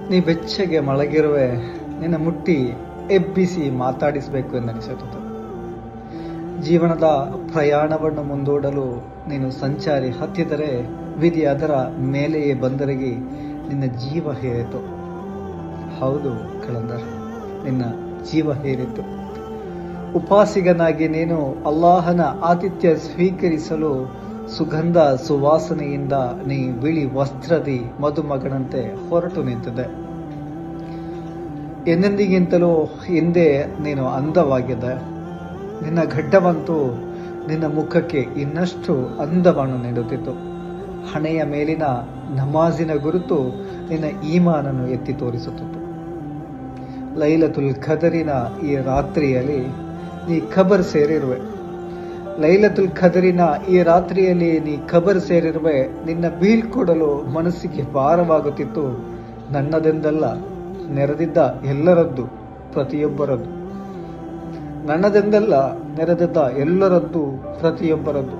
ನೀ ಬೆಚ್ಚಗೆ ಮಲಗಿರುವೆ, ನಿನ್ನ ಮುಟ್ಟಿ ಎಬ್ಬಿಸಿ ಮಾತಾಡಿಸಬೇಕು ಎಂದನಿಸುತ್ತದೆ. ಜೀವನದ ಪ್ರಯಾಣವನ್ನು ಮುಂದೂಡಲು ನೀನು ಸಂಚಾರಿ ಹತ್ತಿದರೆ ವಿಧಿ ಅದರ ಮೇಲೆಯೇ ಬಂದರಗಿ ನಿನ್ನ ಜೀವ ಹೇರಿತು. ಹೌದು ಕಲಂದರ್, ನಿನ್ನ ಜೀವ ಹೇರಿತು. ಉಪಾಸಿಗನಾಗಿ ನೀನು ಅಲ್ಲಾಹನ ಆತಿಥ್ಯ ಸ್ವೀಕರಿಸಲು ಸುಗಂಧ ಸುವಾಸನೆಯಿಂದ ನೀ ಬಿಳಿ ವಸ್ತ್ರದಿ ಮದುಮಗನಂತೆ ಹೊರಟು ನಿಂತಿದೆ. ಎಂದೆಂದಿಗಿಂತಲೂ ಹಿಂದೆ ನೀನು ಅಂದವಾಗಿದ್ದೆ. ನಿನ್ನ ಗಡ್ಡವಂತೂ ನಿನ್ನ ಮುಖಕ್ಕೆ ಇನ್ನಷ್ಟು ಅಂದವನ್ನು ನೀಡುತ್ತಿತ್ತು. ಹಣೆಯ ಮೇಲಿನ ನಮಾಜಿನ ಗುರುತು ನಿನ್ನ ಈಮಾನನ್ನು ಎತ್ತಿ ತೋರಿಸುತ್ತಿತ್ತು. ಲೈಲತುಲ್ ಖದರಿನ ಈ ರಾತ್ರಿಯಲ್ಲಿ ನೀ ಖಬರ್ ಸೇರಿರುವೆ. ಲೈಲತುಲ್ ಖದರಿನ ಈ ರಾತ್ರಿಯಲ್ಲಿ ನೀ ಖಬರ್ ಸೇರಿರುವೆ. ನಿನ್ನ ಬೀಳ್ಕೊಡಲು ಮನಸ್ಸಿಗೆ ಭಾರವಾಗುತ್ತಿತ್ತು. ನನ್ನದೆಂದಲ್ಲ, ನೆರೆದಿದ್ದ ಎಲ್ಲರದ್ದು, ಪ್ರತಿಯೊಬ್ಬರದ್ದು. ನನ್ನದೆಂದಲ್ಲ, ನೆರೆದಿದ್ದ ಎಲ್ಲರದ್ದು, ಪ್ರತಿಯೊಬ್ಬರದ್ದು.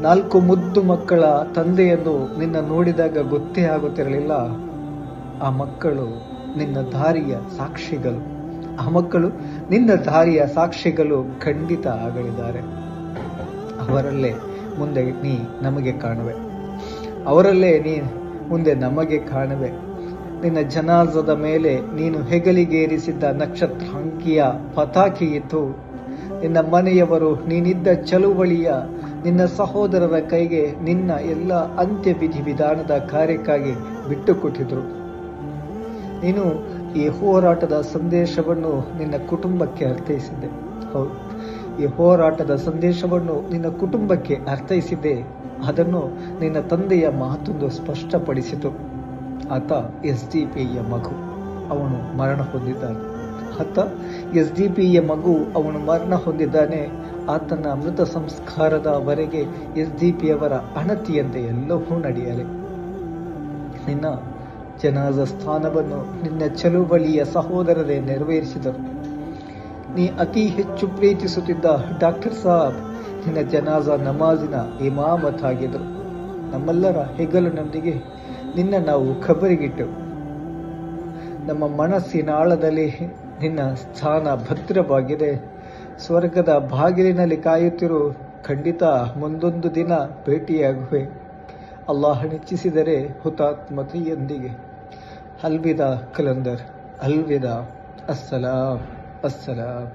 4 ಮುದ್ದು ಮಕ್ಕಳ ತಂದೆಯನ್ನು ನಿನ್ನ ನೋಡಿದಾಗ ಗೊತ್ತೇ ಆಗುತ್ತಿರಲಿಲ್ಲ. ಆ ಮಕ್ಕಳು ನಿನ್ನ ದಾರಿಯ ಸಾಕ್ಷಿಗಳು. ಆ ಮಕ್ಕಳು ನಿನ್ನ ದಾರಿಯ ಸಾಕ್ಷಿಗಳು ಖಂಡಿತ ಆಗಲಿದ್ದಾರೆ. ಅವರಲ್ಲೇ ಮುಂದೆ ನೀ ನಮಗೆ ಕಾಣುವೆ. ಅವರಲ್ಲೇ ನೀ ಮುಂದೆ ನಮಗೆ ಕಾಣುವೆ. ನಿನ್ನ ಜನಾಜದ ಮೇಲೆ ನೀನು ಹೆಗಲಿಗೇರಿಸಿದ್ದ ನಕ್ಷತ್ರಾಂಕಿಯ ಪತಾಕಿ ಇತ್ತು. ನಿನ್ನ ಮನೆಯವರು ನೀನಿದ್ದ ಚಳುವಳಿಯ ನಿನ್ನ ಸಹೋದರರ ಕೈಗೆ ನಿನ್ನ ಎಲ್ಲ ಅಂತ್ಯ ವಿಧಿವಿಧಾನದ ಕಾರ್ಯಕ್ಕಾಗಿ ಬಿಟ್ಟುಕೊಟ್ಟಿದ್ರು. ನೀನು ಈ ಹೋರಾಟದ ಸಂದೇಶವನ್ನು ನಿನ್ನ ಕುಟುಂಬಕ್ಕೆ ಅರ್ಥೈಸಿದ್ದೆ. ಹೌದು, ಈ ಹೋರಾಟದ ಸಂದೇಶವನ್ನು ನಿನ್ನ ಕುಟುಂಬಕ್ಕೆ ಅರ್ಥೈಸಿದ್ದೆ. ಅದನ್ನು ನಿನ್ನ ತಂದೆಯ ಮಾತೊಂದು ಸ್ಪಷ್ಟಪಡಿಸಿತು. ಆತ SDP ಮಗು, ಅವನು ಮರಣ ಹೊಂದಿದ್ದಾನೆ. ಆತ SDP ಮಗು, ಅವನು ಮರಣ ಹೊಂದಿದ್ದಾನೆ. ಆತನ ಮೃತ ಸಂಸ್ಕಾರದವರೆಗೆ SDP ಅವರ ಅಣತಿಯಂತೆ ಎಲ್ಲವೂ ನಡೆಯಲಿ. ನಿನ್ನ ಜನಾಜ ಸ್ಥಾನವನ್ನು ನಿನ್ನ ಚಳುವಳಿಯ ಸಹೋದರರೇ ನೆರವೇರಿಸಿದರು. ನೀ ಅತಿ ಹೆಚ್ಚು ಪ್ರೀತಿಸುತ್ತಿದ್ದ ಡಾಕ್ಟರ್ ಸಾಬ್ ನಿನ್ನ ಜನಾಜ ನಮಾಜಿನ ಇಮಾಮತ್ ಆಗಿದ್ದರು. ನಮ್ಮೆಲ್ಲರ ಹೆಗಲಿನೊಂದಿಗೆ ನಿನ್ನ ನಾವು ಖಬರಿಗಿಟ್ಟೆವು. ನಮ್ಮ ಮನಸ್ಸಿನ ಆಳದಲ್ಲಿ ನಿನ್ನ ಸ್ಥಾನ ಭದ್ರವಾಗಿದೆ. ಸ್ವರ್ಗದ ಬಾಗಿಲಿನಲ್ಲಿ ಕಾಯುತ್ತಿರು. ಖಂಡಿತ ಮುಂದೊಂದು ದಿನ ಭೇಟಿಯಾಗುವೆ. ಅಲ್ಲಾಹನಿಚ್ಛಿಸಿದರೆ ಹುತಾತ್ಮತೆಯೊಂದಿಗೆ. ಅಲ್ವಿದಾ ಕಲಂದರ್, ಅಲ್ವಿದಾ. ಅಸ್ಸಲಾಂ.